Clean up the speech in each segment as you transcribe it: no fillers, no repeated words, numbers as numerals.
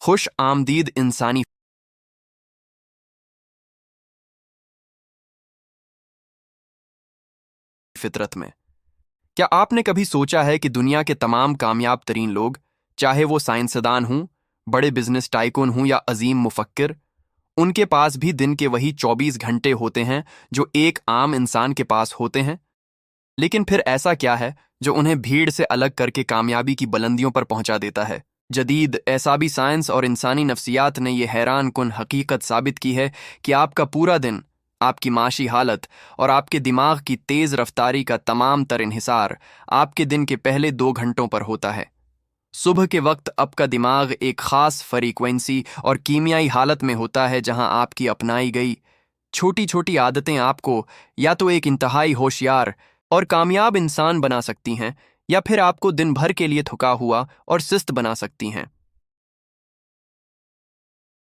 खुश आमदीद इंसानी फितरत में। क्या आपने कभी सोचा है कि दुनिया के तमाम कामयाब तरीन लोग, चाहे वो साइंसदान हों, बड़े बिजनेस टाइकून हों या अजीम मुफक्किर, उनके पास भी दिन के वही 24 घंटे होते हैं जो एक आम इंसान के पास होते हैं? लेकिन फिर ऐसा क्या है जो उन्हें भीड़ से अलग करके कामयाबी की बुलंदियों पर पहुंचा देता है? जदीद एसाबी साइंस और इंसानी नफ्सियात ने यह हैरान कुन हकीकत साबित की है कि आपका पूरा दिन, आपकी माशी हालत और आपके दिमाग की तेज़ रफ्तारी का तमाम तर इन्हिसार आपके दिन के पहले 2 घंटों पर होता है। सुबह के वक्त आपका दिमाग एक ख़ास फ्रीक्वेंसी और कीमियाई हालत में होता है जहां आपकी अपनाई गई छोटी छोटी आदतें आपको या तो एक इंतहाई होशियार और कामयाब इंसान बना सकती हैं या फिर आपको दिन भर के लिए थका हुआ और सुस्त बना सकती हैं।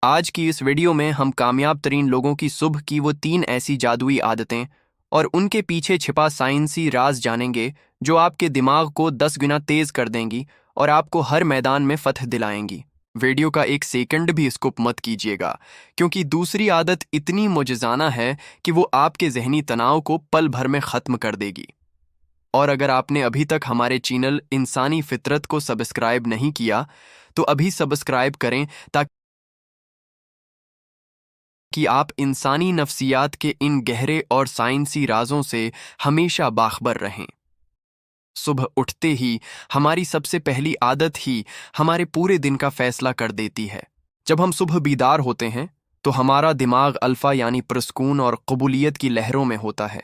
आज की इस वीडियो में हम कामयाब तरीन लोगों की सुबह की वो 3 ऐसी जादुई आदतें और उनके पीछे छिपा साइंसी राज जानेंगे जो आपके दिमाग को 10 गुना तेज कर देंगी और आपको हर मैदान में फतह दिलाएंगी। वीडियो का एक सेकंड भी स्किप मत कीजिएगा, क्योंकि दूसरी आदत इतनी मुजज़ाना है कि वो आपके जहनी तनाव को पल भर में ख़त्म कर देगी। और अगर आपने अभी तक हमारे चैनल इंसानी फितरत को सब्सक्राइब नहीं किया तो अभी सब्सक्राइब करें ताकि आप इंसानी नफ्सियात के इन गहरे और साइंसी राजों से हमेशा बाखबर रहें। सुबह उठते ही हमारी सबसे पहली आदत ही हमारे पूरे दिन का फैसला कर देती है। जब हम सुबह बीदार होते हैं तो हमारा दिमाग अल्फा यानी पुरस्कून और कबूलियत की लहरों में होता है।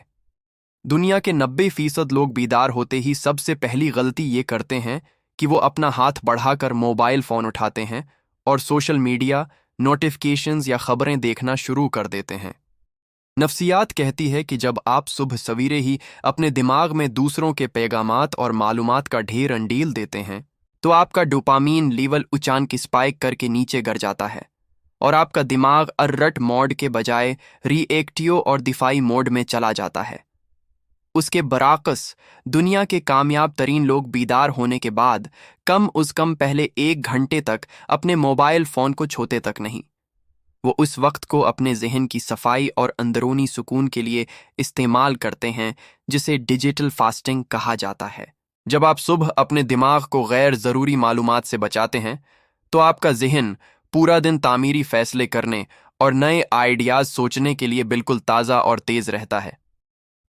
दुनिया के 90% लोग बीदार होते ही सबसे पहली गलती ये करते हैं कि वो अपना हाथ बढ़ाकर मोबाइल फ़ोन उठाते हैं और सोशल मीडिया, नोटिफिकेशंस या खबरें देखना शुरू कर देते हैं। नफ्सियात कहती है कि जब आप सुबह सवेरे ही अपने दिमाग में दूसरों के पैगामात और मालूमात का ढेर अंडील देते हैं तो आपका डोपामीन लेवल अचानक स्पाइक करके नीचे गिर जाता है और आपका दिमाग अलर्ट मोड के बजाय रिएक्टिव और दिफाई मोड में चला जाता है। उसके बराकस दुनिया के कामयाब तरीन लोग बीदार होने के बाद कम पहले 1 घंटे तक अपने मोबाइल फ़ोन को छूते तक नहीं। वो उस वक्त को अपने जहन की सफाई और अंदरूनी सुकून के लिए इस्तेमाल करते हैं, जिसे डिजिटल फास्टिंग कहा जाता है। जब आप सुबह अपने दिमाग को गैर ज़रूरी मालूमात से बचाते हैं तो आपका जहन पूरा दिन तामीरी फैसले करने और नए आइडियाज़ सोचने के लिए बिल्कुल ताज़ा और तेज़ रहता है।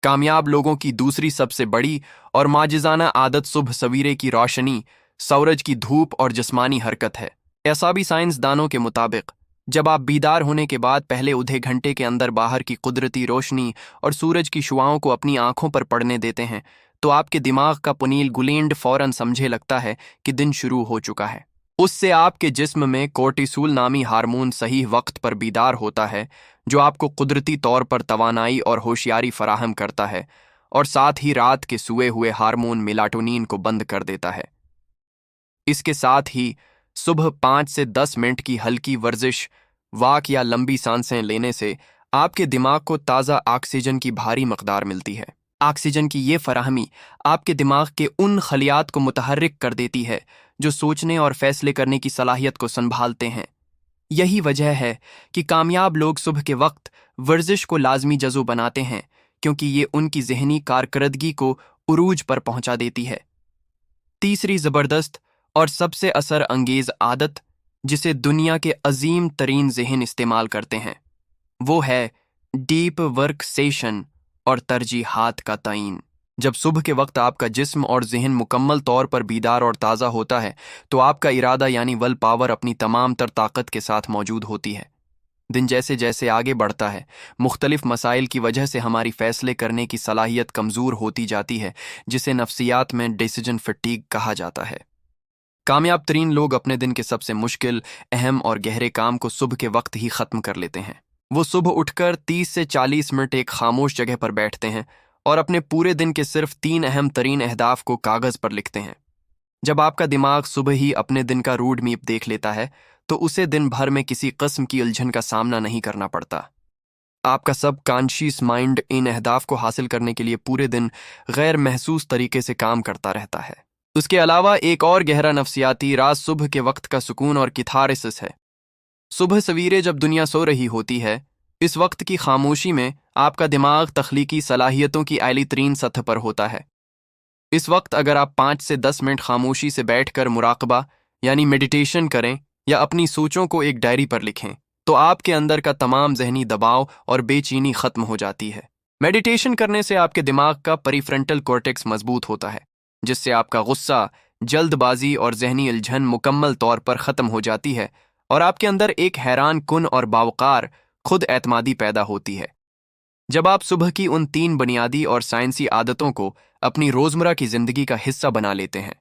कामयाब लोगों की दूसरी सबसे बड़ी और माजिज़ाना आदत सुबह सवेरे की रोशनी, सूरज की धूप और जिस्मानी हरकत है। ऐसा भी साइंसदानों के मुताबिक जब आप बीदार होने के बाद पहले आधे घंटे के अंदर बाहर की कुदरती रोशनी और सूरज की शुआओं को अपनी आंखों पर पड़ने देते हैं तो आपके दिमाग का पुनील गुलेंड फौरन समझे लगता है कि दिन शुरू हो चुका है। उससे आपके जिस्म में कोर्टिसोल नामी हार्मोन सही वक्त पर बीदार होता है, जो आपको कुदरती तौर पर तवानाई और होशियारी फराहम करता है और साथ ही रात के सोए हुए हार्मोन मेलाटोनिन को बंद कर देता है। इसके साथ ही सुबह 5 से 10 मिनट की हल्की वर्जिश, वॉक या लंबी सांसें लेने से आपके दिमाग को ताज़ा ऑक्सीजन की भारी मकदार मिलती है। ऑक्सीजन की ये फराहमी आपके दिमाग के उन खलियात को मुतहर्रिक कर देती है जो सोचने और फैसले करने की सलाहियत को संभालते हैं। यही वजह है कि कामयाब लोग सुबह के वक्त वर्जिश को लाजमी जज़ो बनाते हैं, क्योंकि ये उनकी जहनी कारकर्दगी को उरूज पर पहुंचा देती है। तीसरी ज़बरदस्त और सबसे असर अंगेज़ आदत जिसे दुनिया के अजीम तरीन जहन इस्तेमाल करते हैं वो है डीप वर्क सेशन और तरजीहात का तयन। जब सुबह के वक्त आपका जिस्म और जहन मुकम्मल तौर पर बीदार और ताज़ा होता है तो आपका इरादा यानी विल पावर अपनी तमाम तर ताकत के साथ मौजूद होती है। दिन जैसे जैसे आगे बढ़ता है, मुख्तलिफ मसाइल की वजह से हमारी फैसले करने की सलाहियत कमज़ोर होती जाती है, जिसे नफ्सियात में डिसीजन फटीग कहा जाता है। कामयाब तरीन लोग अपने दिन के सबसे मुश्किल, अहम और गहरे काम को सुबह के वक्त ही ख़त्म कर लेते हैं। वो सुबह उठकर 30 से 40 मिनट एक खामोश जगह पर बैठते हैं और अपने पूरे दिन के सिर्फ 3 अहम तरीन अहदाफ को कागज़ पर लिखते हैं। जब आपका दिमाग सुबह ही अपने दिन का रूड मैप देख लेता है तो उसे दिन भर में किसी किस्म की उलझन का सामना नहीं करना पड़ता। आपका सब कॉन्शियस माइंड इन अहदाफ को हासिल करने के लिए पूरे दिन गैर महसूस तरीके से काम करता रहता है। اس کے علاوہ ایک اور گہرا نفسیاتی راز صبح کے وقت کا سکون اور کیتھارسس ہے۔ صبح سویرے جب دنیا سو رہی ہوتی ہے، اس وقت کی خاموشی میں آپ کا دماغ تخلیقی صلاحیتوں کی اعلی ترین سطح پر ہوتا ہے۔ اس وقت اگر آپ 5 سے 10 منٹ خاموشی سے بیٹھ کر مراقبہ یعنی میڈیٹیشن کریں یا اپنی سوچوں کو ایک ڈائری پر لکھیں تو آپ کے اندر کا تمام ذہنی دباؤ اور بے چینی ختم ہو جاتی ہے۔ میڈیٹیشن کرنے سے آپ کے دماغ کا پری فرنٹل کورٹیکس مضبوط ہوتا ہے، جس سے آپ کا غصہ، جلد بازی اور ذہنی الجھن مکمل طور پر ختم ہو جاتی ہے اور آپ کے اندر ایک حیران کن اور باوقار خود اعتمادی پیدا ہوتی ہے۔ جب آپ صبح کی ان 3 بنیادی اور سائنسی عادتوں کو اپنی روزمرہ کی زندگی کا حصہ بنا لیتے ہیں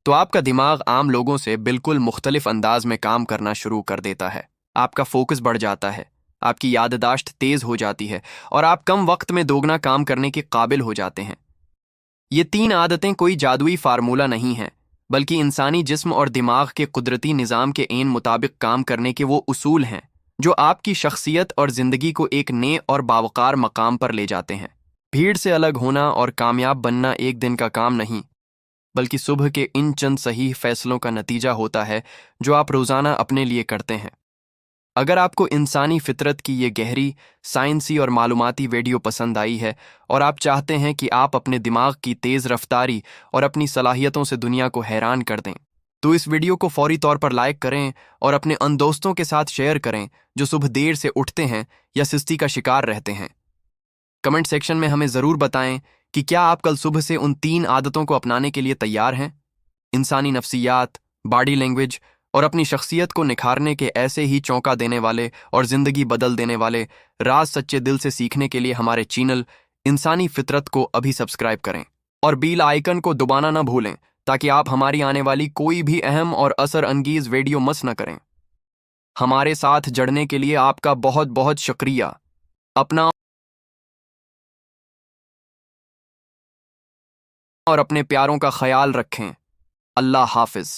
تو آپ کا دماغ عام لوگوں سے بالکل مختلف انداز میں کام کرنا شروع کر دیتا ہے۔ آپ کا فوکس بڑھ جاتا ہے، آپ کی یادداشت تیز ہو جاتی ہے اور آپ کم وقت میں دوگنا کام کرنے کے قابل ہو جاتے ہیں۔ یہ 3 عادتیں کوئی جادوئی فارمولہ نہیں ہیں، بلکہ انسانی جسم اور دماغ کے قدرتی نظام کے عین مطابق کام کرنے کے وہ اصول ہیں جو آپ کی شخصیت اور زندگی کو ایک نئے اور باوقار مقام پر لے جاتے ہیں۔ بھیڑ سے الگ ہونا اور کامیاب بننا ایک دن کا کام نہیں، بلکہ صبح کے ان چند صحیح فیصلوں کا نتیجہ ہوتا ہے جو آپ روزانہ اپنے لیے کرتے ہیں۔ اگر آپ کو انسانی فطرت کی یہ گہری، سائنسی اور معلوماتی ویڈیو پسند آئی ہے اور آپ چاہتے ہیں کہ آپ اپنے دماغ کی تیز رفتاری اور اپنی صلاحیتوں سے دنیا کو حیران کر دیں، تو اس ویڈیو کو فوری طور پر لائک کریں اور اپنے ان دوستوں کے ساتھ شیئر کریں جو صبح دیر سے اٹھتے ہیں یا سستی کا شکار رہتے ہیں۔ کمنٹ سیکشن میں ہمیں ضرور بتائیں کہ کیا آپ کل صبح سے ان 3 عادتوں کو اپنانے کے لیے تیار ہیں؟ انسانی نفسیات، باڈی لینگویج اور اپنی شخصیت کو نکھارنے کے ایسے ہی چونکا دینے والے اور زندگی بدل دینے والے راز سچے دل سے سیکھنے کے لیے ہمارے چینل انسانی فطرت کو ابھی سبسکرائب کریں اور بیل آئیکن کو دبانا نہ بھولیں تاکہ آپ ہماری آنے والی کوئی بھی اہم اور اثر انگیز ویڈیو مس نہ کریں۔ ہمارے ساتھ جڑنے کے لیے آپ کا بہت بہت شکریہ۔ اپنا اور اپنے پیاروں کا خیال رکھیں۔ اللہ حافظ۔